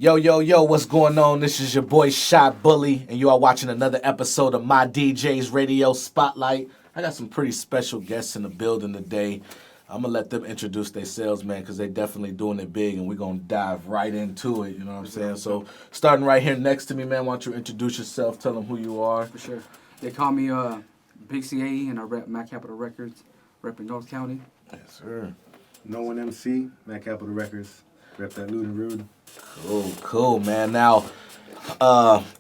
Yo, yo, yo, what's going on? This is your boy Shot Bully, and you are watching another episode of My DJ's Radio Spotlight. I got some pretty special guests in the building today. I'm going to let them introduce themselves, man, because they definitely doing it big, and we're going to dive right into it, you know what I'm saying? So, starting right here next to me, man, why don't you introduce yourself, tell them who you are. For sure. They call me Big C.A.E, and I rep Mac Capital Records, repping North County. Yes, sir. No One MC, Mac Capital Records, rep that Lewd and Rude. Cool, man. Now,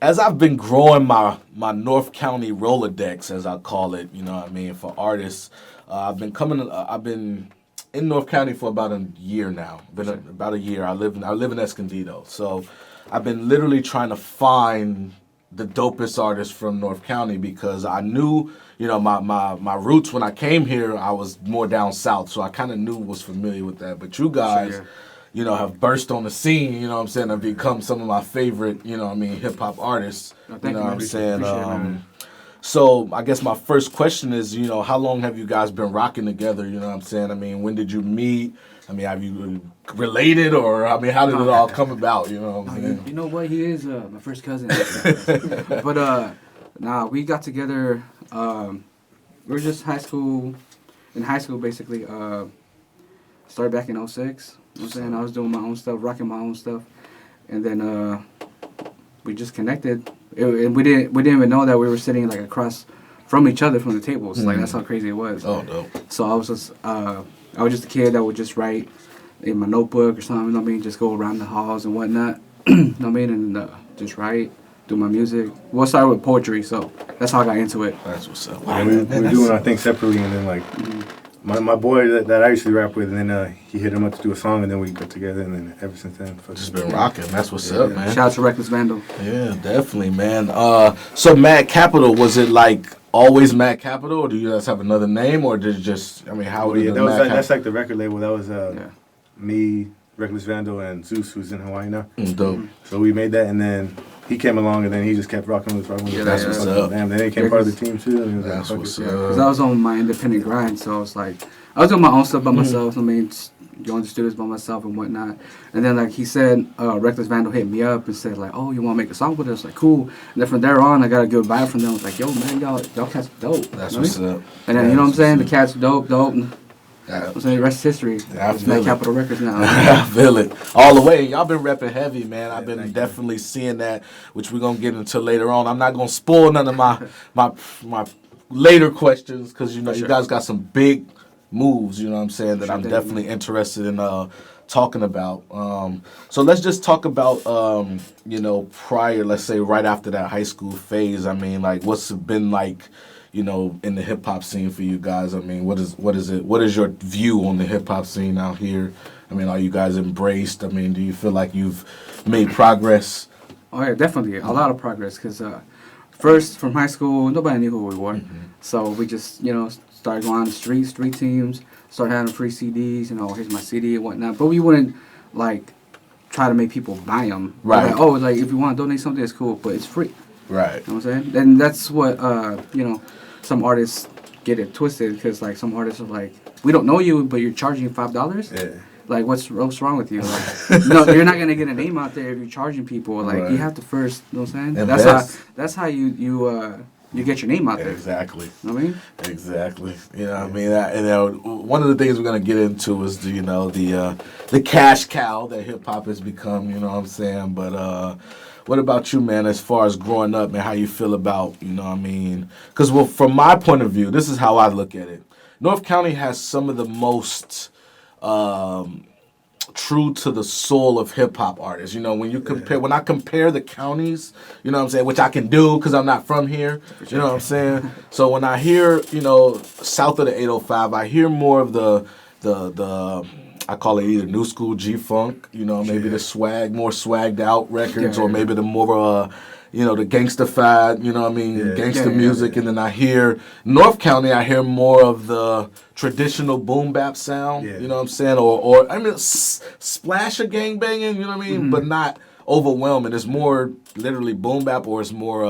as I've been growing my North County Rolodex, as I call it, you know what I mean, for artists, I've been in North County for about a year now. About a year. I live in Escondido, so I've been literally trying to find the dopest artists from North County because I knew, you know, my roots when I came here, I was more down south, so I kind of was familiar with that. But you guys. Sure, yeah. You know, have burst on the scene, you know what I'm saying, have become some of my favorite, you know what I mean, hip-hop artists, you know what I'm saying. So I guess my first question is, you know, how long have you guys been rocking together, you know what I'm saying? I mean, when did you meet? I mean, have you related, or, I mean, how did it all come about, you know what I'm saying? You know what? He is my first cousin. But, we got together, we were just in high school, basically, started back in 06. You know what I'm saying? I was doing my own stuff, rocking my own stuff, and then we just connected. And we didn't even know that we were sitting like across from each other from the tables. Like that's how crazy it was. Oh, dope. So I was just a kid that would just write in my notebook or something. You know what I mean? Just go around the halls and whatnot. You know what I mean? And just write, do my music. Well, I started with poetry, so that's how I got into it. That's what's up. Wow, we're doing our thing separately, and then like my boy that I used to rap with, and then he hit him up to do a song, and then we got together, and then ever since then, just been rocking. That's what's up, man. Shout out to Reckless Vandal. Yeah, definitely, man. So Mac Capital, was it like always Mac Capital, or do you guys have another name, or did it just? I mean, how did that's like the record label. That was me, Reckless Vandal, and Zeus, who's in Hawaii now. Dope. So we made that, and then he came along, and then he just kept rocking with us. Yeah, that's what's up. Damn, then he became part of the team too. And he was that's like, what's up. Because I was on my independent grind, so it's like I was doing my own stuff by myself. I mean, going to studios by myself and whatnot. And then like he said, Reckless Vandal hit me up and said like, "Oh, you want to make a song with us?" Like, cool. And then from there on, I got a good vibe from them. I was like, "Yo, man, y'all cats dope." That's what's up. And then you know what I'm saying? The cats dope. Yeah. I'm saying rest is history. It's Mac Capital Records now. I feel it all the way. Y'all been repping heavy, man. I've been definitely seeing that, which we're gonna get into later on. I'm not gonna spoil none of my later questions because you know you guys got some big moves. You know what I'm saying that I'm definitely interested in talking about. So let's just talk about you know, prior, let's say right after that high school phase. I mean, like what's it been like? You know, in the hip hop scene for you guys. I mean, what is it? What is your view on the hip hop scene out here? I mean, are you guys embraced? I mean, do you feel like you've made progress? Oh yeah, definitely a lot of progress. Cause first from high school, nobody knew who we were, so we just started going on the street teams, started having free CDs. You know, here's my CD and whatnot. But we wouldn't like try to make people buy them. Right. Like, oh, like if you want to donate something, it's cool, but it's free. Right. You know what I'm saying? And that's what some artists get it twisted because like some artists are like, we don't know you, but you're charging $5. Yeah. Like what's wrong with you? Like, no, you're not gonna get a name out there if you're charging people. Like you have to first, you know what I'm saying? That's how you get your name out there. Exactly. You know what I mean? Exactly. You know what I mean? And one of the things we're gonna get into is the cash cow that hip hop has become. You know what I'm saying? But what about you, man, as far as growing up and how you feel about, you know what I mean? Because, well, from my point of view, this is how I look at it. North County has some of the most true to the soul of hip-hop artists. You know, when I compare the counties, you know what I'm saying, which I can do because I'm not from here, you know what I'm saying? So when I hear, you know, south of the 805, I hear more of the I call it either new school G-Funk, you know, maybe the more swagged out records, or maybe the more, the gangsta-fied, you know what I mean, gangsta music. And then I hear North County, I hear more of the traditional boom bap sound, you know what I'm saying, or I mean, splash of gang banging, you know what I mean, but not overwhelming. It's more literally boom bap, or it's more,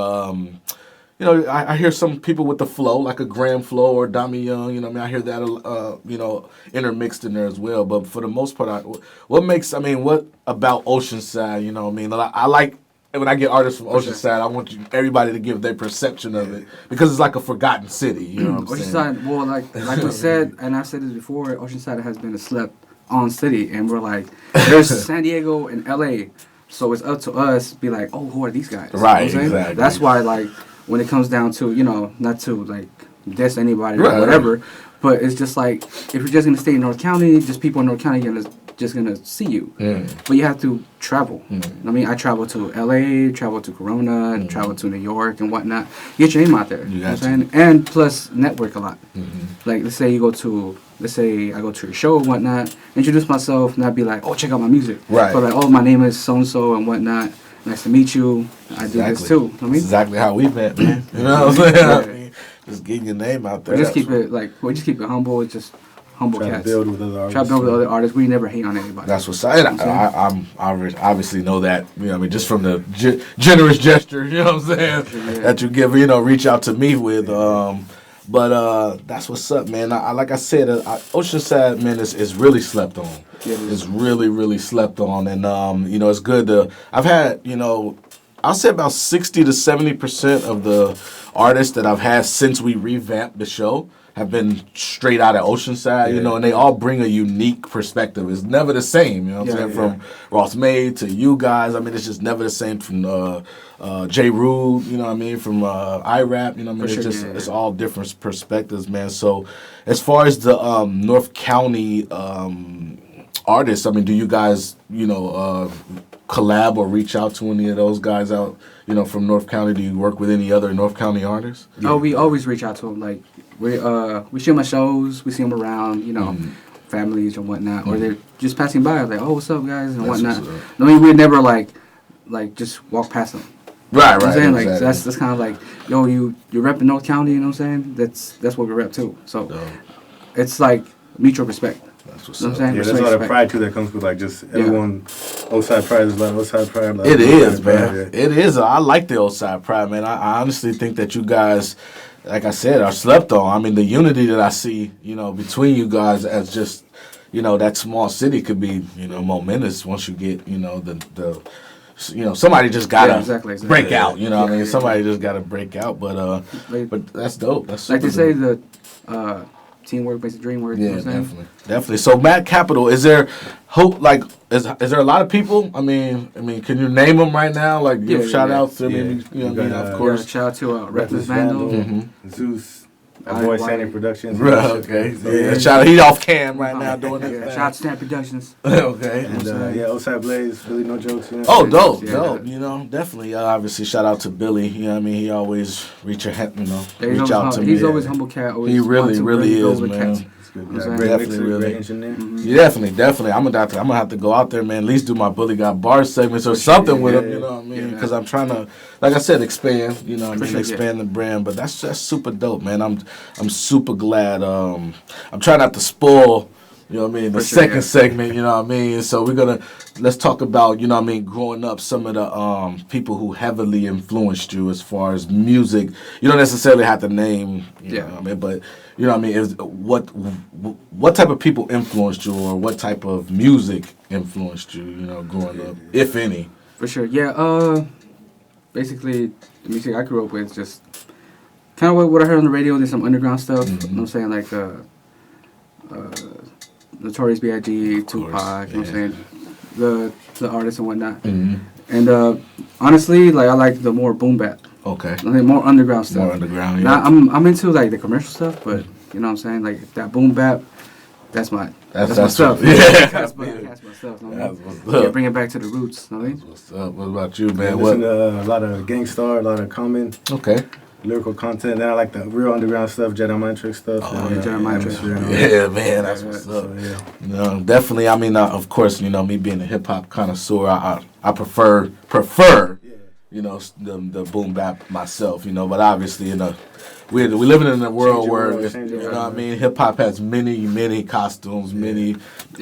you know, I hear some people with the flow, like a Graham Flow or Dami Young. You know, what I mean, I hear that, you know, intermixed in there as well. But for the most part, what about Oceanside? You know, what I mean, I like when I get artists from Oceanside. I want everybody to give their perception of it because it's like a forgotten city. You know what I'm saying? Oceanside, well, like we said, and I've said this before, Oceanside has been a slept-on city, and we're like, there's San Diego and LA, so it's up to us to be like, oh, who are these guys? Right, you know exactly. That's why, like, when it comes down to, you know, not to like diss anybody Right, or whatever, but it's just like if you're just gonna stay in North County, just people in North County just gonna see you. But you have to travel. I mean, I travel to LA, travel to Corona, travel to New York and whatnot. Get your name out there. You know what I'm saying? And plus network a lot. Like let's say I go to a show and whatnot, introduce myself, not be like, oh, check out my music. Right. But like, oh, my name is so and so and whatnot. Nice to meet you. I do this too. I mean, that's exactly how we met, man. You know what I'm saying? I mean, just getting your name out there. We just keep it humble. It's just humble Try cats. to build with other artists. Try to build with other artists. We never hate on anybody. That's what's I obviously know that. You know, what I mean, just from the generous gesture. You know what I'm saying? That you give. You know, reach out to me with. But that's what's up, man. Like I said, Oceanside, man, is really slept on. It's really, really slept on, and you know, it's good to. I've had, you know, I'll say about 60 to 70% of the artists that I've had since we revamped the show have been straight out of Oceanside, you know, and they all bring a unique perspective. It's never the same, you know what I'm saying? From Ross May to you guys, I mean, it's just never the same from J. Rude, you know what I mean, from IRAP, you know what I mean? It's all different perspectives, man. So as far as the North County artists, I mean, do you guys, you know, collab or reach out to any of those guys out, you know, from North County? Do you work with any other North County artists? Oh, we always reach out to them. Like we see them at shows, we see them around, you know, families and whatnot, or they're just passing by, like, oh, what's up, guys, and whatnot. I mean, we'd never like just walk past them. Right, you know right. What I'm saying? Exactly. Like that's kind of like, yo, you're repping North County, you know what I'm saying? That's what we rep too. So it's like mutual respect. That's what's you know up. what I'm saying? Yeah, there's a lot of pride too that comes with like just everyone. Outside pride is like outside pride. Like, it is, man. Pride, yeah. It is. I like the outside pride, man. I honestly think that you guys, like I said, are slept on. I mean, the unity that I see, you know, between you guys as just, you know, that small city could be, you know, momentous once you get, you know, the you know, somebody just gotta break out. You know, what I mean, somebody just gotta break out. But that's dope. That's like they say dope. the teamwork makes the dream work. Yeah, you know what I'm saying? definitely. So, Mad Capital, is there hope? Like, is there a lot of people? I mean, can you name them right now? Like, give shout outs to maybe, you know, what I mean, of course. Yeah, shout out to Reckless Vandal, Zeus. Our boy Sandy Productions. Right, okay. Yeah, shout out. He's off cam right now doing this thing. Shout out to Sandy Productions. Okay. And Outside Blaze, Billy No Jokes. You know? Oh, dope. You know, definitely. Obviously, shout out to Billy. You know what I mean? He always reach out to me. He's always humble cat. Always he really is, man. Great engineer. Definitely. I'm gonna have to go out there, man. At least do my Bully Got Bars segments or something with him. You know what I mean? Because I'm trying to, like I said, expand. You know what I mean? Expand the brand. But that's super dope, man. I'm super glad. I'm trying not to spoil. You know what I mean? The second segment, you know what I mean? So let's talk about, you know what I mean, growing up, some of the people who heavily influenced you as far as music. You don't necessarily have to name, you know what I mean, but you know what I mean, what type of people influenced you, or what type of music influenced you, you know, growing up, if any? For sure. Yeah, basically the music I grew up with, just kind of what I heard on the radio. There's some underground stuff, you know what I'm saying, like Notorious B.I.G., Tupac, you know what I'm saying, the artists and whatnot. And honestly, like I like the more boom bap. Okay. I think more underground stuff. More underground, yeah. Now, I'm into like the commercial stuff, but you know what I'm saying, like that boom bap, that's my stuff. Yeah. That's my stuff. That's what's up. Yeah, bring it back to the roots. You know what I mean? What's up? What about you, man? Listen to a lot of Gangstar, a lot of Common. Okay. Lyrical content. Then I like the real underground stuff, Jedi Mind Trick stuff. Jedi Mind Trick. Yeah, man, that's what's up. So, No, definitely. I mean, of course, you know, me being a hip hop connoisseur, I prefer, you know, the boom bap myself. You know, but obviously, you know, we're living in a world where you know what I mean. Hip hop has many costumes, many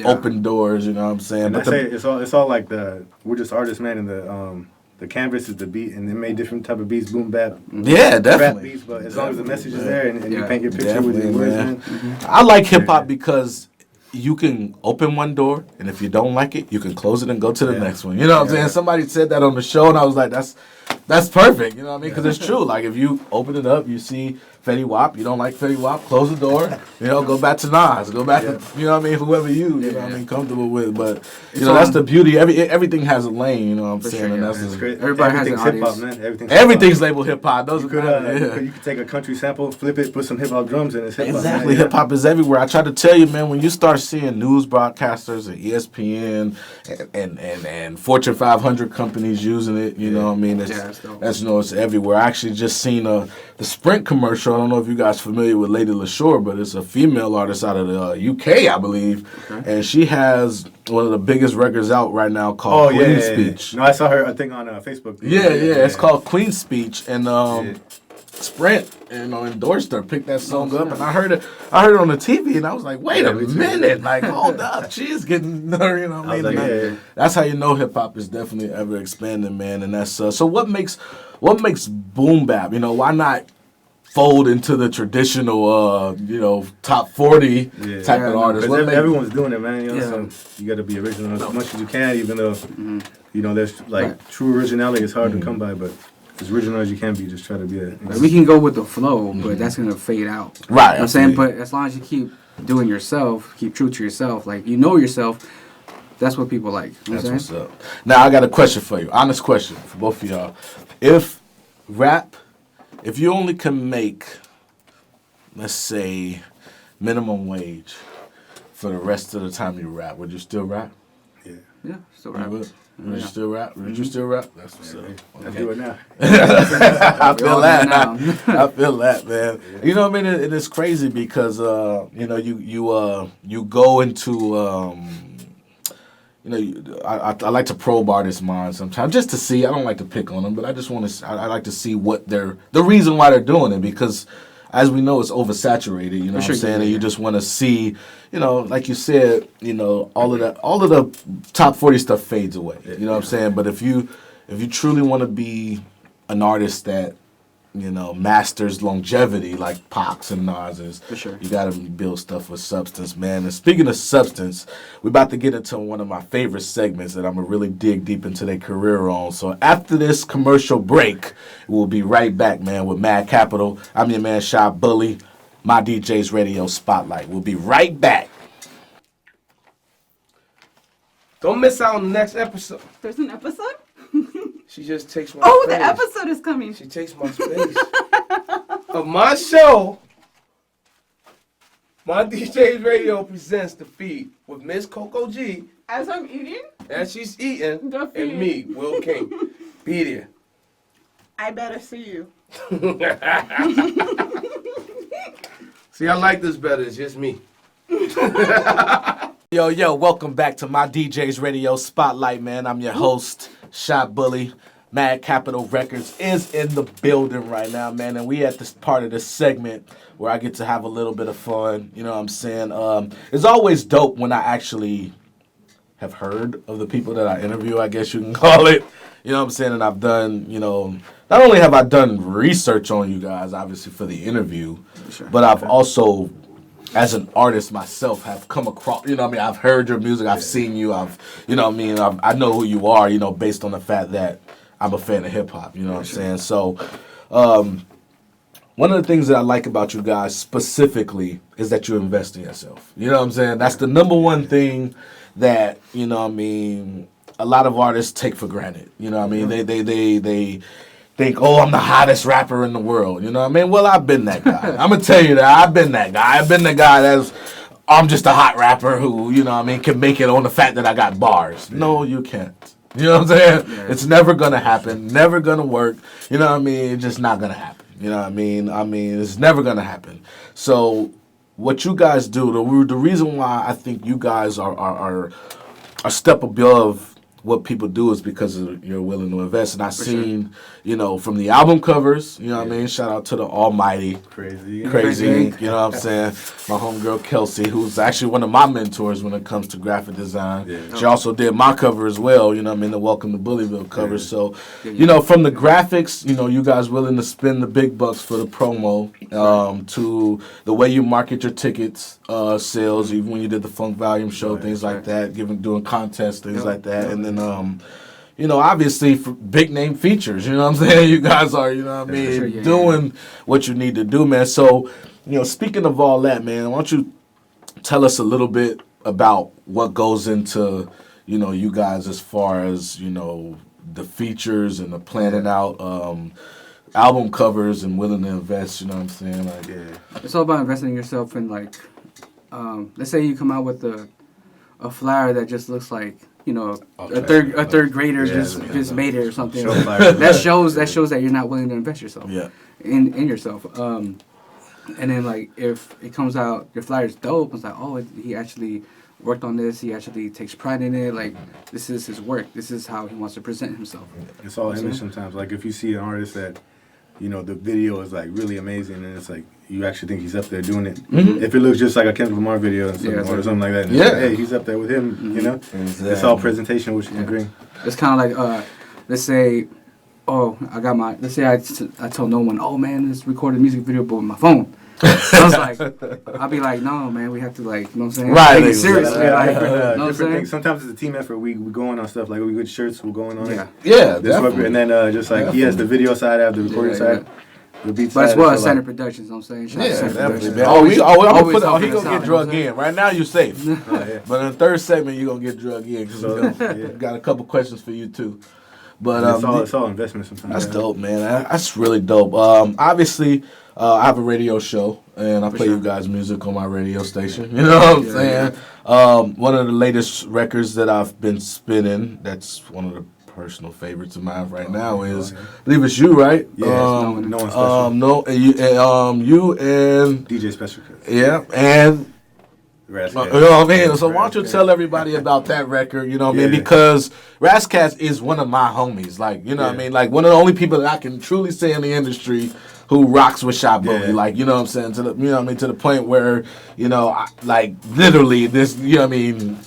open doors. You know what I'm saying? And but it's all like we're just artists, man, and the the canvas is the beat, and they made different type of beats, boom bap, Yeah, rap definitely. beats. But as long as the message is there and you Yeah. paint your picture with your Definitely, words, man. man. I like hip hop because you can open one door, and if you don't like it, you can close it and go to the Yeah. next one. You know what I'm saying? Somebody said that on the show, and I was like, that's perfect. You know what I mean? Because it's true. Like if you open it up, you see Fetty Wap. You don't like Fetty Wap, close the door. You know, go back to Nas. Go back to you know what I mean. Whoever you know what I mean comfortable with. But you know that's the beauty. Everything has a lane. You know what I'm saying? sure, And yeah. that's It's the- great. Everybody has an Everything's hip hop, audience. man. everything's labeled hip hop. Doesn't You could, matter. you could take a country sample, flip it, put some hip hop drums in it. It's hip hop. Exactly, hip hop is everywhere. I try to tell you, man. When you start seeing news broadcasters and ESPN and Fortune 500 companies using it, you know what I mean? that's dope. That's it's everywhere. I actually just seen the Sprint commercial. I don't know if you guys familiar with Lady LaShore, but it's a female artist out of the UK, I believe, and she has one of the biggest records out right now called Queen's Speech. No, I saw her. I think on Facebook. Yeah, it's called Queen's Speech, and Sprint, endorsed her, picked that song up, and I heard it on the TV, and I was like, wait a minute, like, hold up, she's getting, you know what I mean? like, And that's how you know hip hop is definitely ever expanding, man. And that's so. What makes boom bap? You know, why not fold into the traditional, top 40 type of artists? Because everyone's doing it, man. You know, Yeah. so you got to be original as much as you can, even though you know there's like true originality is hard to come by, but as original as you can be, just try to be a. Like, we can go with the flow, but that's gonna fade out. Right. You know what I'm saying? absolutely. But as long as you keep doing yourself, keep true to yourself, like you know yourself, that's what people like. You know That's what I'm saying? what's up. Now I got a question for you. Honest question for both of y'all. If you only can make, let's say, minimum wage for the rest of the time you rap, would you still rap? Yeah, still You rap. would? Would you still rap? Would you still rap? That's what's up. I do it now. I feel all that. know now. I feel that, man. You know what I mean? And it's crazy because you go into I like to probe artists' minds sometimes just to see. I don't like to pick on them, but I just want to. I like to see what the reason why they're doing it, because as we know, it's oversaturated. You know what I'm saying? And you just want to see, like you said, all of the top 40 stuff fades away. You know what I'm saying? But if you truly want to be an artist that masters longevity like Pacs and Nas's, For sure. you got to build stuff with substance, man. And speaking of substance, we're about to get into one of my favorite segments that I'm going to really dig deep into their career on. So after this commercial break, we'll be right back, man, with Mad Capital. I'm your man, Shy Bully, my DJ's Radio Spotlight. We'll be right back. Don't miss out on the next episode. There's an episode? She just takes my Oh, space. the episode is coming. She takes my space. Of my show, my DJ's Radio presents The Feed with Miss Coco G, As I'm eating, and she's eating, The Feed. and me, Will King. Be there. I better see you. See, I like this better. It's just me. Yo, welcome back to my DJ's Radio Spotlight, man. I'm your host, Shot Bully. Mad Capital Records is in the building right now, man. And we at this part of this segment where I get to have a little bit of fun. You know what I'm saying? It's always dope when I actually have heard of the people that I interview, I guess you can call it. You know what I'm saying? And I've done, not only have I done research on you guys, obviously, for the interview, but I've also, as an artist myself, have come across, I've heard your music, I've seen you, I know who you are, based on the fact that I'm a fan of hip hop, you know what I'm saying? So, one of the things that I like about you guys specifically is that you invest in yourself. You know what I'm saying? That's the number one thing that, a lot of artists take for granted. You know what I mean? They think, oh, I'm the hottest rapper in the world. You know what I mean? Well, I've been that guy. I'm going to tell you that. I've been that guy. I've been the guy I'm just a hot rapper who, can make it on the fact that I got bars. No, you can't. You know what I'm saying? Yeah. It's never going to happen. Never going to work. You know what I mean? It's just not going to happen. You know what I mean? It's never going to happen. So what you guys do, the reason why I think you guys are a step above what people do is because you're willing to invest. And I've seen, from the album covers, you know what I mean? Shout out to the almighty Crazy. Crazy Ink, you know what I'm saying? My homegirl Kelsey, who's actually one of my mentors when it comes to graphic design. Yeah. She also did my cover as well, you know what I mean? The Welcome to Bullyville cover. Yeah. So, from the graphics, you guys willing to spend the big bucks for the promo, to the way you market your tickets, sales, even when you did the Funk Volume show, things like that, doing contests, things like that. And then, obviously for big name features, you know what I'm saying? You guys are, doing what you need to do, man. So, speaking of all that, man, why don't you tell us a little bit about what goes into, you guys as far as, the features and the planning out, album covers and willing to invest, you know what I'm saying? Like, It's all about investing in yourself and like, let's say you come out with a flyer that just looks like, a third grader just made it or something. That shows that you're not willing to invest yourself. In yourself. And then like if it comes out your flyer's dope, it's like, oh, he actually worked on this. He actually takes pride in it. Like this is his work. This is how he wants to present himself. It's all image sometimes. Like if you see an artist that, the video is like really amazing, and it's like you actually think he's up there doing it. If it looks just like a Kendrick Lamar video or something like that, and it's like, hey, he's up there with him. Exactly. It's all presentation, which you can bring. It's kind of like, let's say, let's say I told no one, oh man, this recorded music video, but with my phone. I was like, I'll be like, no, man, we have to like, you know what I'm saying? Right. Take it seriously. Different what I'm saying? things. Sometimes it's a team effort. We going on stuff like we get shirts. We're going on it. Yeah, This definitely. and then just like he has the video side, I have the recording side. The beat But side. as well as so, Center Productions, you know what I'm saying? Shout out to Yeah, Center definitely, Productions. man. Always He helping gonna us get out, you know drug what I'm in. Right now, you're safe. yeah. But in the third segment, you're going to get drug in because we got a couple questions for you, too. But it's all investment sometimes. that's dope, man. That's really dope. Obviously, I have a radio show, and I play you guys music on my radio station. You know what I'm saying? One of the latest records that I've been spinning, that's one of the personal favorites of mine right now is, I believe it's you, right? Yeah, no one special. You and DJ Special. yeah, and Rascal. you know what I mean? So why don't you tell everybody about that record, you know what I mean? Because Rascats is one of my homies. Like, you know what I mean? Like, one of the only people that I can truly say in the industry who rocks with Shot Boogie. Like, you know what I'm saying? To the point where, literally this, you know what I mean?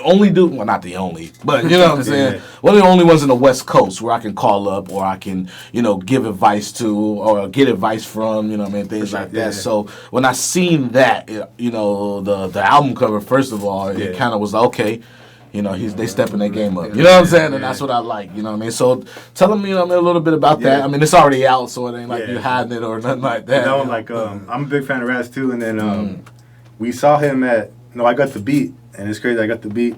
Only dude, well, not the only, but you know what I'm saying? One of the only ones in the West Coast where I can call up or I can, give advice to or get advice from, you know what I mean? Things like that. So when I seen that, the album cover, first of all, it kind of was like, okay, they stepping their game up. You know what I'm saying? And that's what I like, you know what I mean? So tell them, a little bit about that. I mean, it's already out, so it ain't like you hiding it or nothing like that. No, like, I'm a big fan of Raz too, and then we saw him I got the beat. And it's crazy, I got the beat,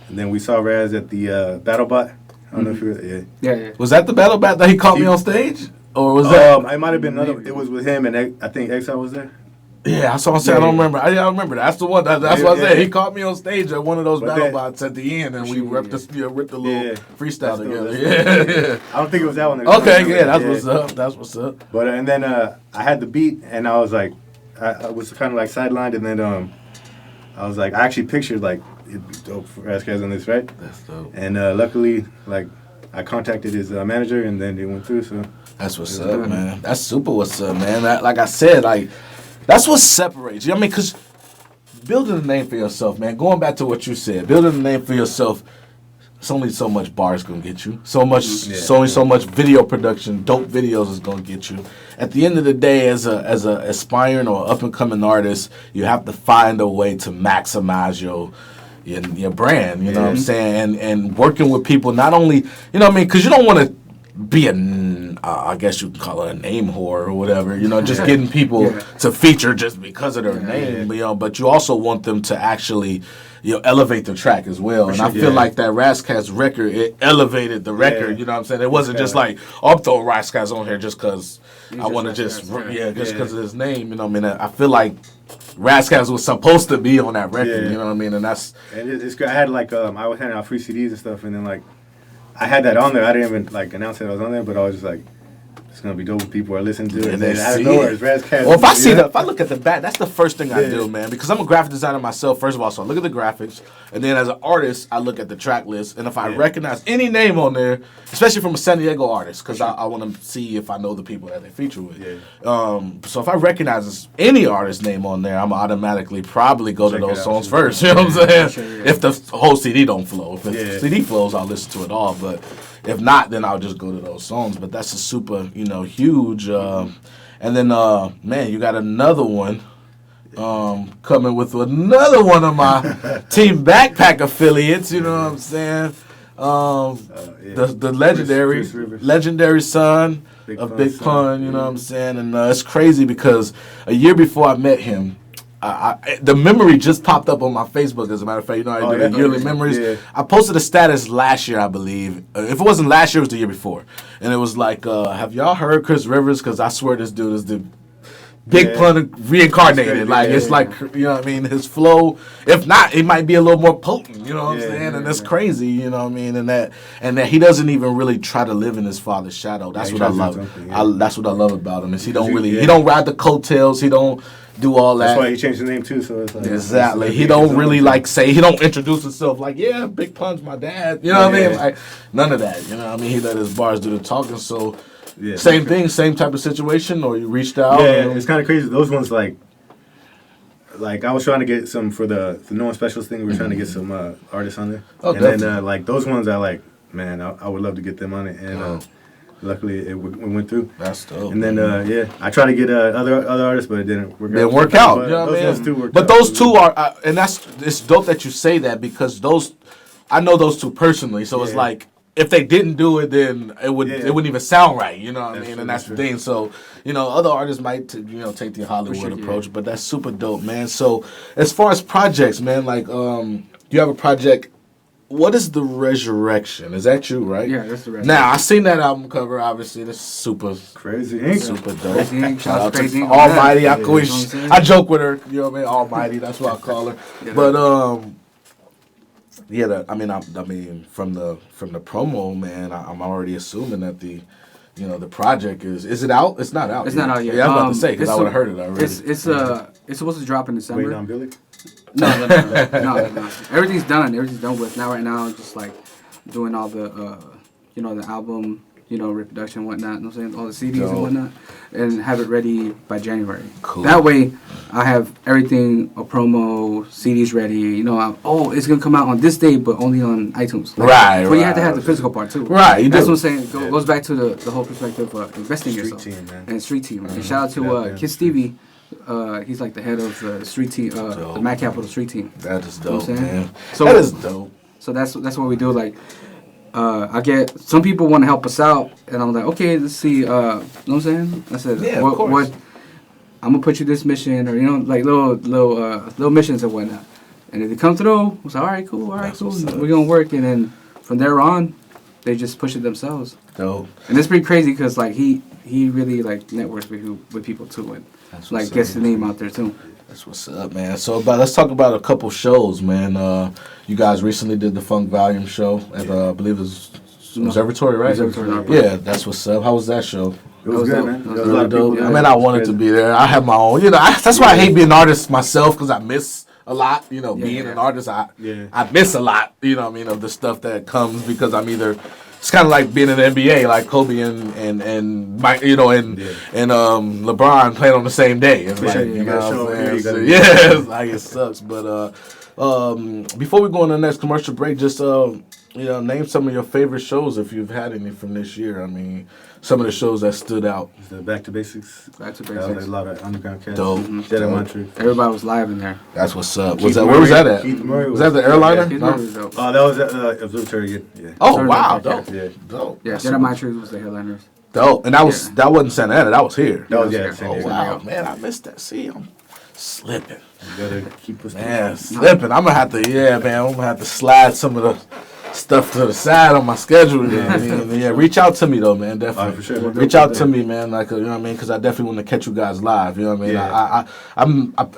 and then we saw Raz at the Battle Bot. I don't know if you were, Yeah. Was that the Battle Bat that he caught me on stage? Or was that? It might have been another, it was with him, and I think Exile was there. Yeah, that's what I'm saying. I don't remember. I don't remember. That's the one. That's what I said. He caught me on stage at one of those Battle Bots at the end, and we ripped the little freestyle together. Yeah. I don't think it was that one. Okay, that's what's up. That's what's up. But, and then I had the beat, and I was like, I was kind of like sidelined, and then I was like, I actually pictured like it'd be dope for Rascals on this, right? That's dope. And luckily, like I contacted his manager, and then it went through. So that's what's up, man. That's super. What's up, man? Like I said, like that's what separates you. I mean, because building a name for yourself, man. Going back to what you said, building a name for yourself. It's only so much bars gonna get you. So much. It's only so much video production, dope videos is gonna get you. At the end of the day, as a aspiring or up and coming artist, you have to find a way to maximize your brand. You know what I'm saying? And working with people, not only because you don't want to be I guess you can call it a name whore or whatever. Just getting people to feature just because of their name. But you also want them to actually. Elevate the track as well. And I feel like that Rascats record, it elevated the record, you know what I'm saying? It wasn't just like, I'm throwing Rascats on here just because I want to just because of his name, you know what I mean? I feel like Rascats was supposed to be on that record, you know what I mean? And that's... And it's great. I had like, I was handing out free CDs and stuff, and then like, I had that on there. I didn't even like announce that I was on there, but I was just like, it's gonna be dope. People are listening to it. And And they then out of see nowhere, it. it's Raz Cat. Well, if I look at the back, that's the first thing I Yeah. do, man, because I'm a graphic designer myself. First of all, so I look at the graphics, and then as an artist, I look at the track list, and if I recognize any name on there, especially from a San Diego artist, because I want to see if I know the people that they feature with. Yeah. So if I recognize any artist name on there, I'm automatically probably go Check to it those out. songs first. You know what I'm saying? Sure, yeah. If the whole CD don't flow, if the Yeah. CD flows, I'll listen to it all, but. If not, then I'll just go to those songs. But that's a super, huge. And then, man, you got another one coming with another one of my Team Backpack affiliates. You know what I'm saying? The legendary, Chris Rivers. legendary son Big of Pun Big son. Pun. You know what I'm saying? And it's crazy because a year before I met him. The memory just popped up on my Facebook, as a matter of fact. You know how I do the yearly memories? Yeah. I posted a status last year, I believe. If it wasn't last year, it was the year before. And it was like, have y'all heard Chris Rivers? Because I swear this dude is the Big Pun reincarnated. Like, it's like, you know what I mean? His flow, if not, it might be a little more potent, you know what I'm saying? And it's crazy, you know what I mean? And that he doesn't even really try to live in his father's shadow. That's he what I tries to love. do something, That's what I love about him. Is he don't Yeah. don't ride the coattails. He don't do all that. That's why he changed the name too. So it's like Exactly. it's He don't really like say, he don't introduce himself like, yeah, Big Pun's my dad. You know what I mean? Like, none of that. You know what I mean? He let his bars do the talking. So, same thing, same type of situation, or you reached out? Yeah, it's kind of crazy. Those ones like I was trying to get some for the No One Specials thing. We were trying to get some artists on there. Oh, and definitely. then like those ones, I like, man, I would love to get them on it. And luckily it went through. That's dope. And then I tried to get other artists, but it didn't work out. Didn't work out. But You know what I those mean? two worked But out. those two are, and it's dope that you say that because I know those two personally. So it's Yeah. like, if they didn't do it, then it wouldn't even sound right. You know what I mean? true, And that's that's the thing. So, other artists might, take the Hollywood approach, but that's super dope, man. So, as far as projects, man, like, you have a project. What is the Resurrection? Is that you, right? Yeah, that's the Resurrection. Now, I seen that album cover. Obviously, that's super Crazy Inc. super dope. Crazy Inc. Shout out to Crazy Inc. Almighty. Yeah, I always, you know what I'm saying? I joke with her. You know what I mean? Almighty. That's what I call her. Yeah. But yeah. I mean, from the promo, man, I'm already assuming that the project is it out? It's not out. It's not out yet. Yeah, I was about to say because I it's would have heard it already. It's supposed to drop in December. Waiting on Billy. No. Everything's done. Everything's done with. Now, right now, just like doing all the, the album, reproduction and whatnot. You know what I'm saying? All the CDs Dope. and whatnot. And have it ready by January. Cool. That way, I have everything, a promo, CDs ready. It's going to come out on this day, but only on iTunes. Right, But you have to right. have the physical part, too. Right, you That's do. what I'm saying. It goes back to the whole perspective of investing in Street yourself. team, man. And street team. And shout out to Yeah, Kid Stevie. He's like the head of the street team, the Mac Capital street team. That is You know dope, what I'm saying? man. So- That is dope. So that's what we do. Like, I get some people want to help us out, and I'm like, okay, let's see. You know what I'm saying? I said, Yeah, of what, course. I'm gonna put you this mission, or like little missions and whatnot. And if they come through, I was like, all right, cool. That's what's up. We're gonna work, and then from there on, they just push it themselves. Dope. And it's pretty crazy because like he really like networks with people too, and That's like what's gets up. the name out there too. That's what's up, man. So let's talk about a couple shows, man. You guys recently did the Funk Volume show at I believe it was Observatory, right? Observatory. Yeah, that's what's up. How was that show? It was good, dope. man. That was There was a lot of Dope. people. I mean, I wanted to be there. I have my own. That's why I hate being an artist myself because I miss a lot. Being an artist, I miss a lot. You know what I mean, of the stuff that comes because I'm either. It's kind of like being in the NBA, like Kobe and Mike, and LeBron playing on the same day. It's like, You gotta show up here, you gotta- it's like it sucks. But before we go on the next commercial break, just name some of your favorite shows if you've had any from this year. I mean, some of the shows that stood out. The Back to Basics. Back to That was basics. a lot of underground cats. Dope. Jedi Mantra. Everybody was live in there. That's what's up. Keith Where was that Murray- at? Keith Murray Was that the airliner? Keith No? Murray was dope. Oh, that was at Observatory. Yeah. Oh Sorry wow, about that. dope, Yeah. dope. Yeah, That's Jedi super Mind Truth was the headliners. dope. And that wasn't Santa Ana. That was here. That was, Yeah, yeah. okay. San Oh Diego. wow, man, I missed that. See, I'm slipping. You gotta keep us. Man, slipping. I'm gonna have to slide some of stuff to the side on my schedule. Yeah, reach out to me though, man. Definitely. For sure. Reach out to me, man. Like, you know what I mean? Because I definitely want to catch you guys live. You know what I mean? Yeah.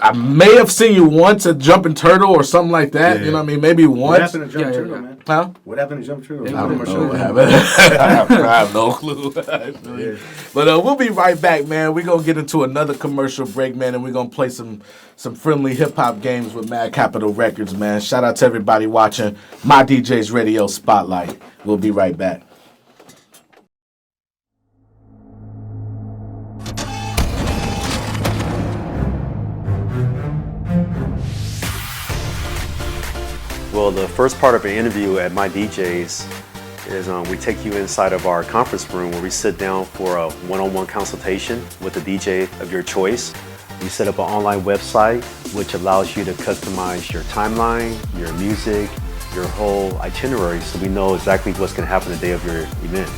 I may have seen you once at Jumping Turtle or something like that. Yeah. You know what I mean? Maybe once. What happened to Jump Turtle, man? Huh? What happened to Jump Turtle? They I don't were know what showing. happened. I have no clue. Yeah. But we'll be right back, man. We're going to get into another commercial break, man, and we're going to play some friendly hip-hop games with Mad Capital Records, man. Shout out to everybody watching My DJ's Radio Spotlight. We'll be right back. Well, the first part of an interview at My DJ's is we take you inside of our conference room where we sit down for a one-on-one consultation with a DJ of your choice. We set up an online website which allows you to customize your timeline, your music, your whole itinerary, so we know exactly what's going to happen the day of your event.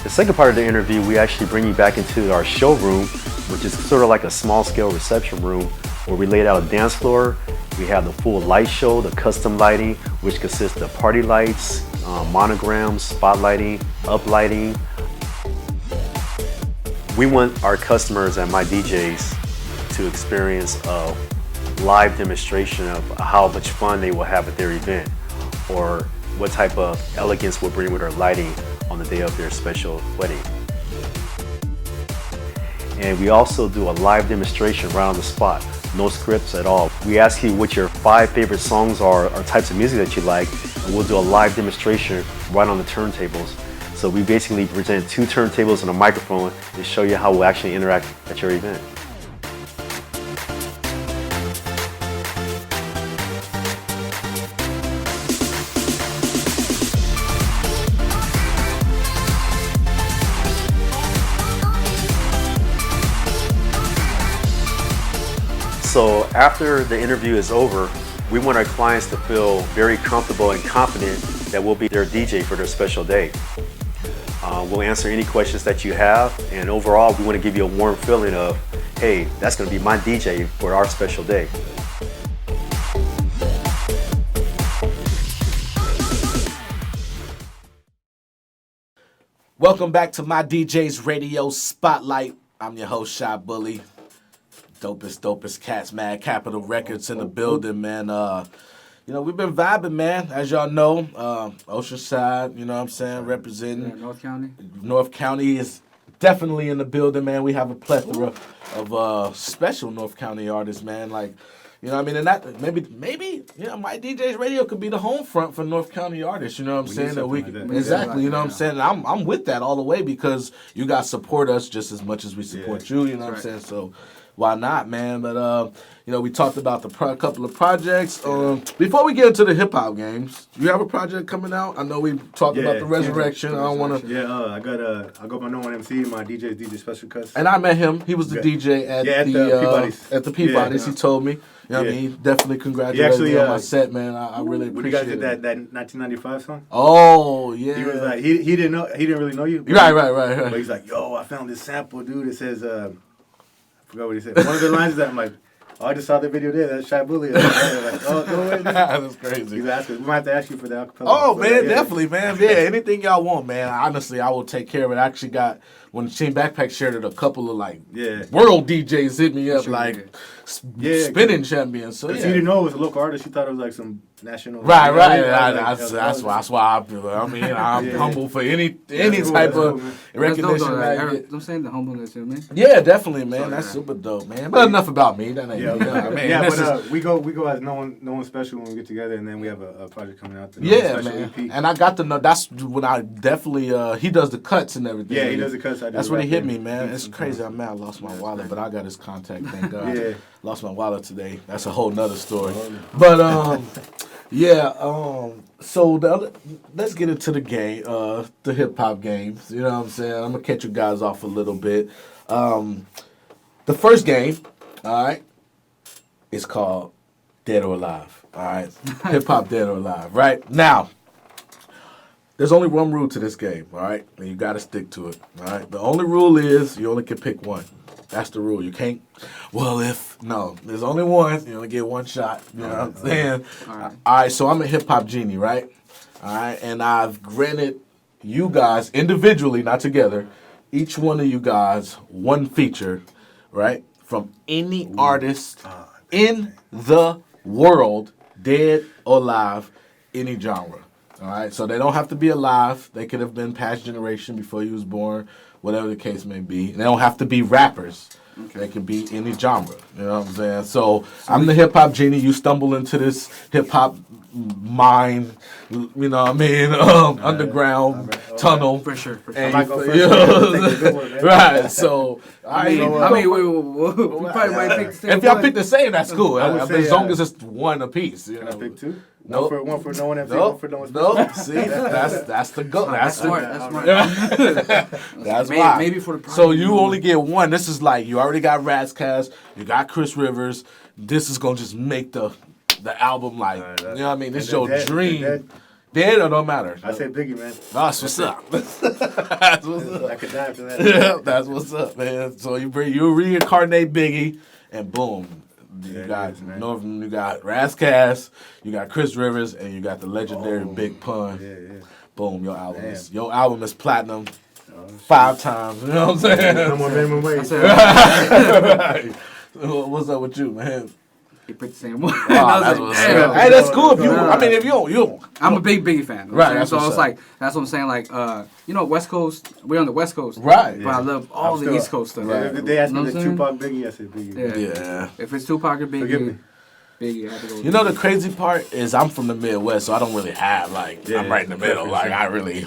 The second part of the interview, we actually bring you back into our showroom, which is sort of like a small-scale reception room where we laid out a dance floor. We have the full light show, the custom lighting, which consists of party lights, monograms, spotlighting, uplighting. We want our customers at My DJs to experience a live demonstration of how much fun they will have at their event, or what type of elegance we'll bring with our lighting on the day of their special wedding. And we also do a live demonstration right on the spot, no scripts at all. We ask you what your 5 favorite songs are or types of music that you like, and we'll do a live demonstration right on the turntables. So we basically present 2 turntables and a microphone to show you how we'll actually interact at your event. So after the interview is over, we want our clients to feel very comfortable and confident that we'll be their DJ for their special day. We'll answer any questions that you have, and overall we want to give you a warm feeling of, hey, that's going to be my DJ for our special day. Welcome back to My DJ's Radio Spotlight. I'm your host, Shy Bully. Dopest cats, Mad Capital Records in the building, man. We've been vibing, man. As y'all know, Oceanside, you know what I'm saying, representing. North County. North County is definitely in the building, man. We have a plethora of special North County artists, man. Like, you know what I mean? And that maybe, My DJ's Radio could be the home front for North County artists, you know what I'm saying? Like that. Exactly, you know what I'm saying? And I'm with that all the way because you guys support us just as much as we support you, you know what I'm saying? So why not, man? But, we talked about the couple of projects. Before we get into the hip-hop games, you have a project coming out? I know we talked about the Resurrection. I don't want to... Yeah, I got my No One MC, my DJ Special Cuts. And I met him. He was the DJ at the Peabody's. At the Peabody's, he told me. You know what I mean? He definitely congratulated me on my set, man. I really appreciate it. You guys did that 1995 song? Oh, yeah. He was like, he didn't really know you. Right. But he's like, yo, I found this sample, dude. It says, I forgot what he said. One of the lines that I'm like, oh, I just saw the video there. That's Shy Bully. Like, oh, no way. That's crazy. He's asking. We might have to ask you for the acapella. Oh, man, definitely, man. Yeah, anything y'all want, man. Honestly, I will take care of it. I actually got, when Team Backpack shared it, a couple of, world DJs hit me up, spinning champions. So, yeah. You didn't know it was a local artist. You thought it was like some national. Right. That's why I'm humble for any type of recognition. I'm saying the humbleness, man. Yeah, definitely, man. That's super dope, man. But enough about me. That ain't me. But we go as no one special when we get together, and then we have a project coming out. Man. EP. And I got to know that's when I definitely he does the cuts and everything. Yeah, he does the cuts. That's when he hit me, man. It's crazy. I'm mad I lost my wallet, but I got his contact. Thank God. Yeah. Lost my wallet today. That's a whole nother story. But so let's get into the game, the hip hop games. You know what I'm saying? I'm gonna catch you guys off a little bit. The first game, all right, is called Dead or Alive. All right, hip hop Dead or Alive. Right now, there's only one rule to this game. All right, and you got to stick to it. All right, the only rule is you only can pick one. That's the rule. You can't. Well, there's only one. You only get one shot. You know what I'm saying? All right. So I'm a hip hop genie, right? All right, and I've granted you guys individually, not together, each one of you guys one feature, right, from any artist in the world, dead or alive, any genre. All right, so they don't have to be alive. They could have been past generation before you was born, whatever the case may be. And they don't have to be rappers. Okay. They can be any genre. You know what I'm saying? So I'm the hip hop genie. You stumble into this hip hop mine, you know what I mean, underground tunnel. For sure. And I might go first. right, so I mean, we probably might pick the same if y'all one. pick the same, that's cool. I would say, as long as it's one apiece. You Can know? I pick two? Nope. One for no one and Nope. one for no one. Nope. See, that's the goal. That's smart. That's smart. That's Maybe- why. maybe for the so project, you only get one. This is like you already got Razzcast, you got Chris Rivers. This is gonna just make the album like you know what I mean. This is your dream. Dead or don't matter. I say Biggie, man. That's what's up. That's what's up. I could die after that. Yeah, that's what's up, man. So you reincarnate Biggie, and boom, you got Northern, you got Razzcast, you got Chris Rivers, and you got the legendary Big Pun. Yeah. Boom, your album is platinum 5 times. You know what I'm saying? No more minimum wage. Right. What's up with you, man? He picked the same one. Oh, that's what's up. Hey, that's cool. If you, I mean, if you don't. I'm a big Biggie fan. Right, Right. that's So what's it's up. like, that's what I'm saying. Like, West Coast, we're on the West Coast. Right. But I love all I'm the still- East Coast stuff. Right. If they ask me You know the what I'm Tupac Biggie, I say Biggie. Yeah. If it's Tupac or Forgive me. Biggie, I have to go with You know the Biggie. crazy part is I'm from the Midwest, so I don't really have like Yeah, I'm right in the middle. preference, Like yeah.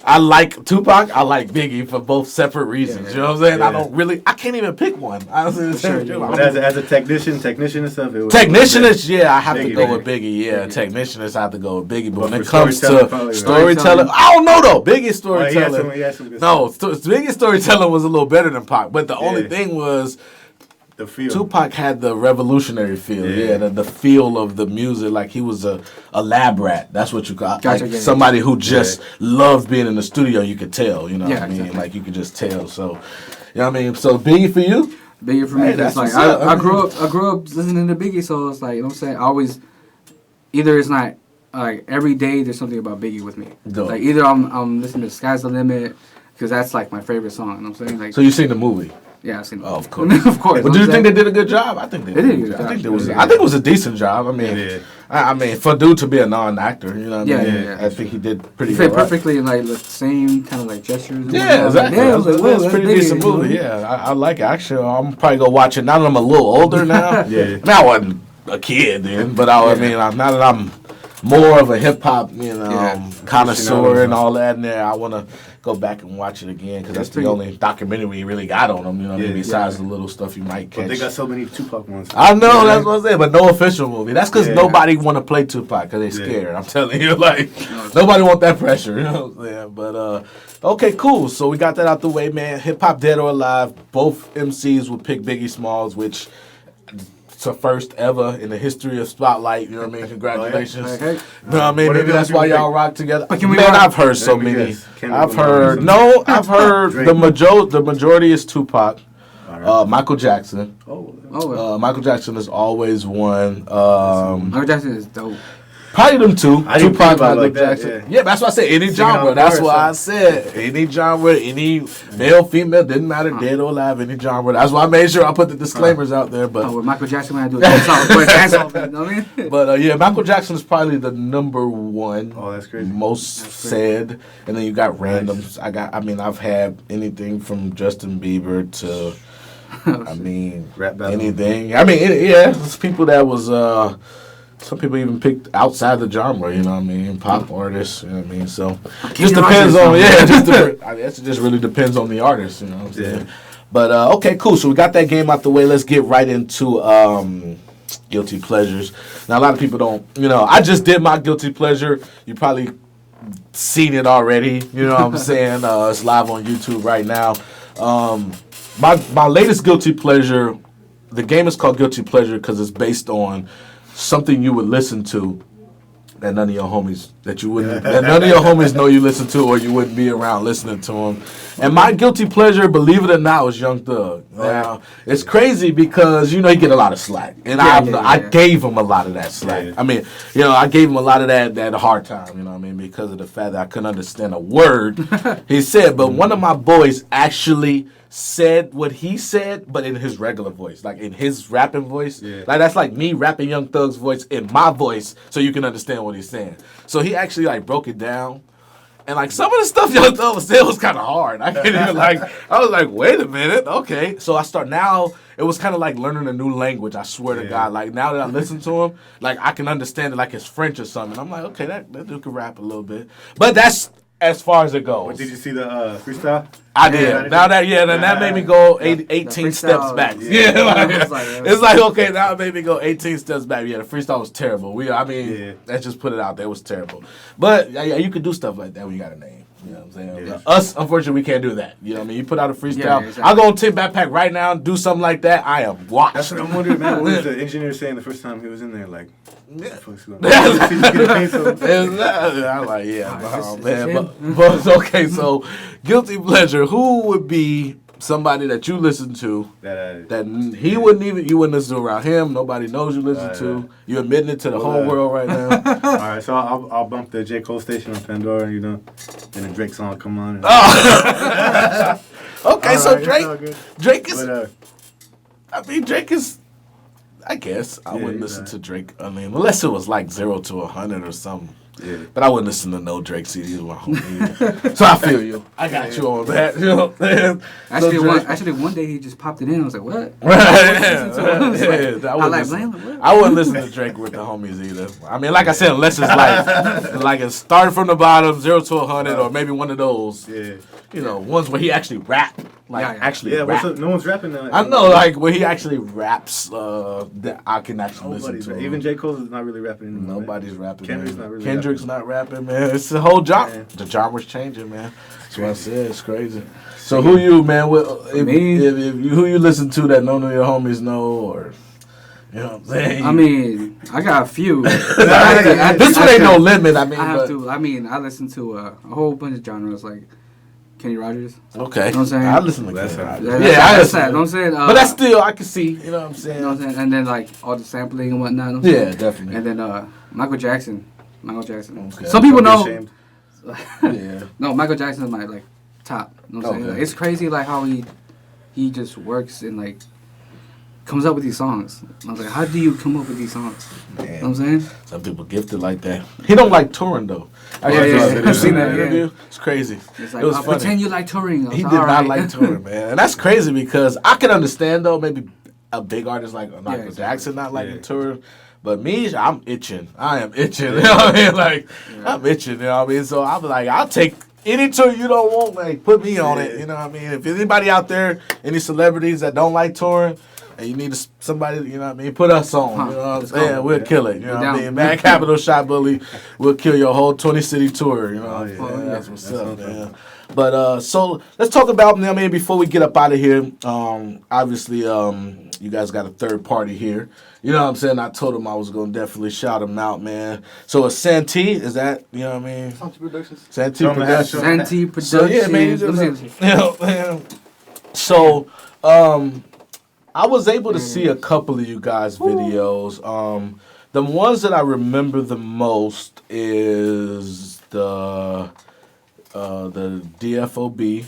I like Tupac, I like Biggie for both separate reasons. Yeah. You know what I'm saying? I Yeah. I can't even pick one. Honestly, But as a technician and stuff, it was technicianist, yeah, I have to Biggie, go man. with Biggie. Yeah, technicianist, I have to go with Biggie. But when for it comes to storytelling, probably, right. storytelling, I don't know though. Biggie's Oh, he had storytelling. some good No, stuff. Biggie's storytelling was a little better than Pac, but the only Yeah. thing was The feel. Tupac had the revolutionary feel, Yeah. the feel of the music, like he was a lab rat. That's what you got. Gotcha, Like yeah. somebody who just loved being in the studio, you could tell, you know what Yeah, I mean? exactly. Like you could just tell. So, you know what I mean? So Biggie for you? Biggie for me. Hey, It's that's like what's up. I grew up listening to Biggie, so it's like, you know what I'm saying? I always, either it's not like every day there's something about Biggie with me. Dope. Like either I'm listening to Sky's the Limit because that's like my favorite song. You know what I'm saying? Like, So you seen the movie? yeah, I've seen it. Oh, of course. Of course. But do you think they did a good job? I think they They did. did a good job. I think it Yeah. was a decent job. I mean, Yeah. I mean, for dude to be a non-actor, you know what I Yeah, mean? yeah, yeah. I think he did pretty He fit good. right? perfectly in like the same kind of like gestures. and Yeah, whatnot. exactly. Yeah, I That's was like, a whoa, that's pretty Biggie, decent you know? movie. Yeah, I like it. Actually, I'm probably gonna watch it now that I'm a little older now. Yeah. I mean, I wasn't a kid then, but I mean, now that I'm more of a hip hop, connoisseur and all that in there, I want to go back and watch it again because that's the pretty- only documentary we really got on them. You know, what I mean, Yeah. besides the little stuff you might catch. But they got so many Tupac ones. I know, that's what I'm saying, but no official movie. That's because Yeah. nobody want to play Tupac because they Yeah. scared. I'm telling you, like, nobody want that pressure, you know what I'm saying? But, okay, cool. So we got that out the way, man. Hip Hop Dead or Alive, both MCs would pick Biggie Smalls, which it's a first ever in the history of Spotlight, you know what I mean? Congratulations. Hey, hey. You know what I mean? What Maybe are that's those why people y'all think? rock together. But can we Man, rock- I've heard so Let me many. guess. Kendrick I've Lamar or heard, something. no, I've heard Drake. the majority is Tupac. Michael Jackson. Oh, Michael Jackson has always won. Michael Jackson is dope. Probably them two. I didn't Tupac, think about it Michael like that, Jackson. yeah. That's why I said any Singing genre. out That's chorus, why I huh? said any genre, any male, female, didn't matter, dead or alive, any genre. That's why I made sure I put the disclaimers out there. Oh, But with Michael Jackson when I do a dance off, you know what I mean? but yeah, Michael Jackson is probably the number one. Oh, that's crazy. Most That's crazy. said, and then you got randoms. I've had anything from Justin Bieber to. I mean, Rap battle. anything. I mean, it's people that was. Some people even picked outside the genre. You know what I mean? Pop artists. You know what I mean? So just depends on. Yeah, I guess it just really depends on the artist. You know what I'm saying? But okay, cool. So we got that game out the way. Let's get right into guilty pleasures. Now a lot of people don't. You know, I just did my guilty pleasure. You probably seen it already. You know what I'm saying? It's live on YouTube right now. My latest guilty pleasure, the game is called Guilty Pleasure because it's based on something you would listen to that none of your homies that you wouldn't, that none of your homies know you listen to, or you wouldn't be around listening to them. And my guilty pleasure, believe it or not, was Young Thug. Now, it's crazy because, you know, he get a lot of slack. And I gave him a lot of that slack. Yeah. I mean, you know, I gave him a lot of that hard time, you know what I mean, because of the fact that I couldn't understand a word he said. But one of my boys actually said what he said, but in his regular voice, like in his rapping voice. Yeah. Like that's like me rapping Young Thug's voice in my voice, so you can understand what he's saying. So he actually like broke it down, and like some of the stuff Young Thug was saying was kind of hard. I can't even I was like, wait a minute, okay. So now it was kind of like learning a new language. I swear to God, like now that I listen to him, like I can understand it like it's French or something. I'm like, okay, that dude can rap a little bit, but that's as far as it goes. But did you see the freestyle? I did. Now that made me go 18 steps back. It's like okay, now it made me go 18 steps back. Yeah, the freestyle was terrible. Let's just put it out there. It was terrible. But yeah, you could do stuff like that when you got a name. You know what I'm saying? Yeah. Us, unfortunately, we can't do that. You know what I mean? You put out a freestyle. Yeah, exactly. I'll go on Tip Backpack right now and do something like that. I am washed. That's what I'm wondering, man. What was the engineer saying the first time he was in there? Like, Yeah. I'm like, man. But okay, so guilty pleasure. Who would be somebody that you listen to that he wouldn't listen to around him? Nobody knows you listen to. You admitting it to the whole world right now. All right, so I'll bump the J. Cole station on Pandora, you know, and the Drake song come on. Okay, so right, Drake is. But, Drake is. I guess I wouldn't listen to Drake. I mean, unless it was like 0 to 100 or something. Yeah. But I wouldn't listen to no Drake CDs with my homie. So I feel you. I got you on that. You know what I'm saying? Actually, one day he just popped it in. I was like, what? I wouldn't listen to Drake with the homies either. I mean, like I said, unless it's like it started from the bottom, 0 to 100, or maybe one of those. Yeah. You know, ones where he actually rap. Rap. No one's rapping now. I know, like where he actually raps. That I can actually listen to. Even J. Cole is not really rapping anymore. Nobody's rapping. Kendrick's not rapping, man. It's the whole genre. Yeah. The genre's changing, man. That's what I said. It's crazy. So who you, man? Who you listen to that none of your homies know, or you know what I'm saying? I mean, I got a few. This one ain't no limit. I mean, I listen to a whole bunch of genres like Kenny Rogers. Okay. You know what I'm saying? I listen to Kenny Rogers. I listen. You know what I'm saying? But that's still, I can see. You know what I'm saying? You know what I'm saying? And then like all the sampling and whatnot. You know what I'm saying? Definitely. And then Michael Jackson. Okay. Some people know. Yeah. No, Michael Jackson is my like top. You know what I'm saying? Like, it's crazy like how he just works and like comes up with these songs. I was like, how do you come up with these songs? Man. You know what I'm saying? Some people gifted like that. He don't like touring though. I've seen that. Yeah. It's crazy. It's like, it was funny. Pretend you like touring. He did not like touring, man. And that's crazy because I can understand though, maybe a big artist like Michael Jackson not liking touring. But me, I'm itching. I am itching. You know what I mean? Like, I'm itching. You know what I mean? So I'm like, I'll take any tour you don't want. Like, put me on it. You know what I mean? If anybody out there, any celebrities that don't like touring, and you need somebody, you know what I mean? Put us on. You know what I'm saying? We'll kill it. You know what I mean? Mad Capital Shot Bully, we'll kill your whole 20-city tour. You know what I mean? That's what's up, man. But so let's talk about, I mean, before we get up out of here, obviously, you guys got a third party here. You know what I'm saying? I told him I was going to definitely shout him out, man. So it's Santee, is that, you know what I mean? Santee Productions. Santee Productions. Santee Productions. So, yeah, man. So, I was able to see a couple of you guys' videos. The ones that I remember the most is the DFOB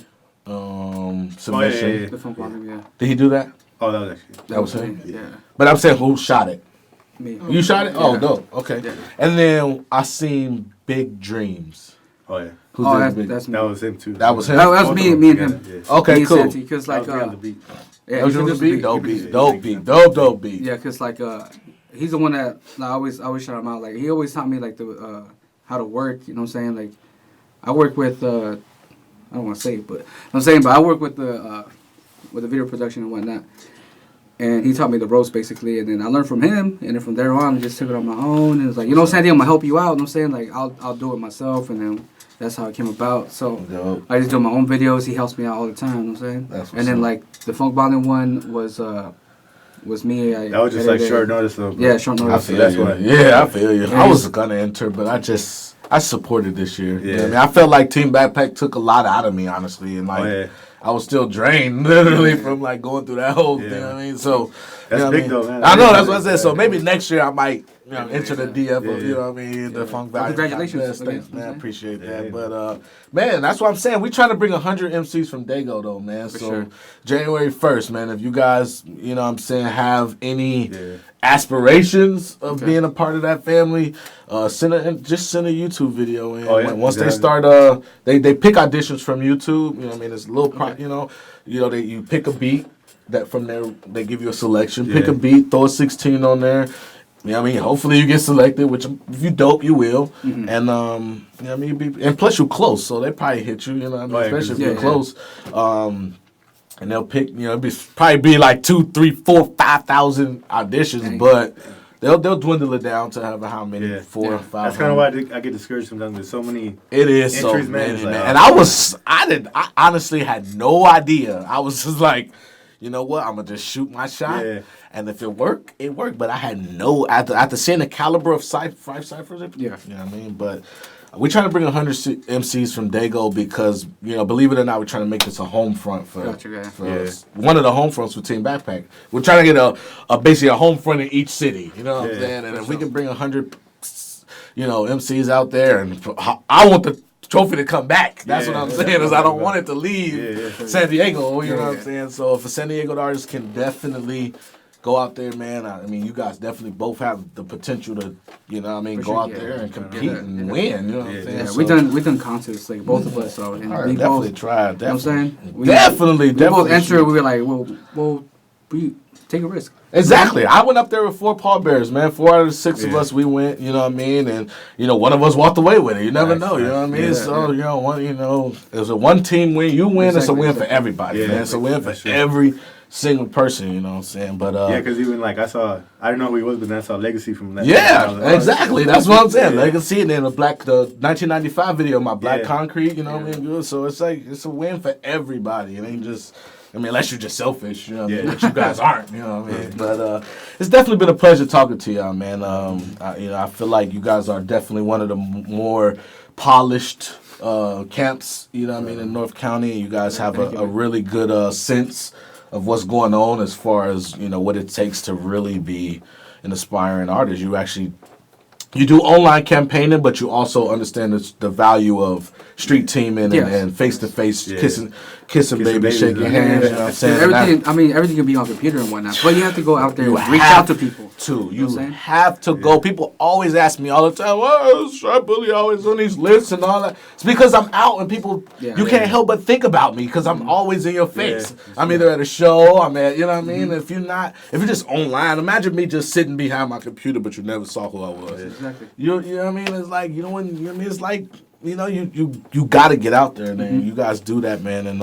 submission. Yeah. Did he do that? Oh, that was actually. That was him? Yeah. But I'm saying who shot it? Me. You shot it? Oh, no. Okay. Yeah. And then I seen Big Dreams. Oh, yeah. That's me. That was him, too. That was him? That was me and him. Yeah. Okay, cool. Because like, the beat. yeah, That was the beat? Dope beat. Yeah, because like, he's the one that I always shout him out. Like, he always taught me like the how to work. You know what I'm saying? Like, I work with I don't want to say it, but I work with the video production and whatnot. And he taught me the ropes basically, and then I learned from him, and then from there on, I just took it on my own. And it was like, you know what I'm saying? I'm gonna help you out. You know what I'm saying? Like, I'll do it myself, and then that's how it came about. So Dope. I just do my own videos. He helps me out all the time. You know what I'm saying? And then like the Funk Bonding one was me. That was just like short notice though. Yeah, short notice. I feel you. Yeah, I feel you. I was gonna enter, but I just I supported this year. Yeah. You know what I mean? I felt like Team Backpack took a lot out of me, honestly, and like I was still drained literally from like going through that whole thing. You know what I mean? So that's big though, man. I know that's what I said. So maybe next year I might enter the DF of, you know what I mean, the Funk Valley. Congratulations. Thanks, man. I appreciate that. But man, that's what I'm saying. We trying to bring 100 MCs from Dago though, man. For so sure. January 1st, man. If you guys, you know what I'm saying, have any aspirations of being a part of that family, send a YouTube video in. Once they start, they pick auditions from YouTube. You know what I mean? It's a little, you pick a beat that from there they give you a selection. Pick a beat, throw a 16 on there. You know what I mean? Hopefully you get selected, which if you dope, you will. And you know what I mean? And plus you're close, so they probably hit you, you know what I mean? Especially if you're close. And they'll pick, probably be like 2, 3, 4, 5,000 auditions, but they'll dwindle it down to how many, 4 or 5. That's kind of why I get discouraged sometimes. There's so many. It is entries, so many, man. Like, And I honestly had no idea. I was just like, you know what? I'm gonna just shoot my shot, and if it worked, it worked. But I had no after seeing the caliber of five ciphers. You know what I mean? But we trying to bring 100 MCs from Dago because believe it or not, we're trying to make this a home front for us. One of the home fronts for Team Backpack. We're trying to get basically a home front in each city. You know what I'm saying? And if we can bring 100, MCs out there, and I want the trophy to come back. That's what I'm saying. Is I don't want it to leave San Diego. You know what I'm saying? So if a San Diego artist can definitely go out there, man. I mean, you guys definitely both have the potential to, go out there and compete and win. You know what I'm saying? Yeah, we done contests like both of us. So and we definitely both, tried. You know what I'm saying? Definitely. We both enter. We were like, well, we take a risk. Exactly. I went up there with 4 pallbearers, man. 4 out of the 6 of us, we went, you know what I mean? And, one of us walked away with it. You never know, you know what I mean? So, it was a one team win. You win, it's a win for everybody, man. It's a win for every single person, you know what I'm saying? But because even like I didn't know who he was, but then I saw Legacy from that. Yeah, exactly. That's what I'm saying. Legacy, and then the 1995 video, my Black Concrete, you know what I mean? So it's like, it's a win for everybody. It ain't just... unless you're just selfish, you know what I mean? But you guys aren't, you know what I mean? But it's definitely been a pleasure talking to y'all, man. I feel like you guys are definitely one of the more polished camps, you know what I mean, in North County. You guys have a really good sense of what's going on as far as, what it takes to really be an aspiring artist. You do online campaigning, but you also understand the value of street teaming and face-to-face kissing baby, shaking hands. You know what I'm saying? Everything can be on computer and whatnot, but you have to go out there and reach out to people. You have to go. People always ask me all the time, "Oh, Sharp Bully always on these lists and all that." It's because I'm out and people, you can't help but think about me because I'm always in your face. I'm either at a show, I'm at, you know what I mean? If you're just online, imagine me just sitting behind my computer, but you never saw who I was. Exactly. You know what I mean? It's like, it's like, you got to get out there, man. You guys do that, man. And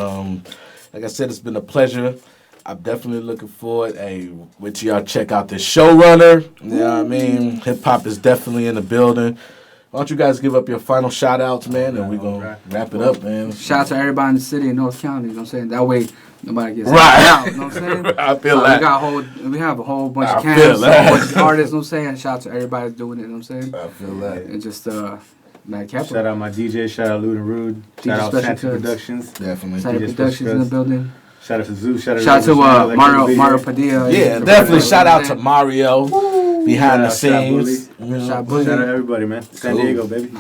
like I said, it's been a pleasure. I'm definitely looking forward. Hey, wait till y'all check out this showrunner. You know what I mean? Hip hop is definitely in the building. Why don't you guys give up your final shout outs, man, and we're going to wrap it up, man. Shout out to everybody in the city of North County, you know what I'm saying? That way nobody gets out, you know what I'm saying? I feel that. We have a whole bunch of camps, a whole bunch of artists, you know what I'm saying? Shout out to everybody that's doing it, you know what I'm saying? I feel that. And just, Mad Capital. Shout out my DJ, shout out Lude and Rude, shout out Santa Productions. Definitely. Santa Productions in the building. Shout out to Zoo, shout out to Mario Padilla. Yeah, definitely shout out to Mario behind the scenes. Shout out everybody, man. San Diego, baby.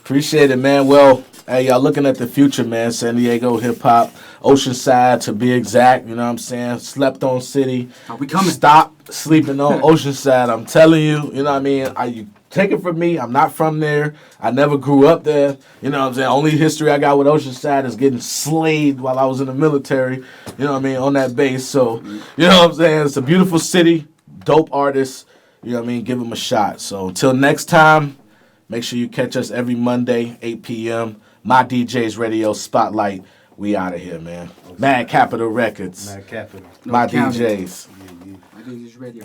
Appreciate it, man. Well, hey, y'all looking at the future, man. San Diego hip hop, Oceanside to be exact. You know what I'm saying? Slept on city. We coming. Stop sleeping on Oceanside. I'm telling you. You know what I mean? You take it from me. I'm not from there. I never grew up there. You know what I'm saying? Only history I got with Oceanside is getting slayed while I was in the military. You know what I mean? On that base. So, you know what I'm saying? It's a beautiful city. Dope artists. You know what I mean? Give them a shot. So until next time, make sure you catch us every Monday, 8 p.m. My DJ's Radio Spotlight. We out of here, man. Mad Capital Records. Mad Capital. My DJs. My DJ's Radio.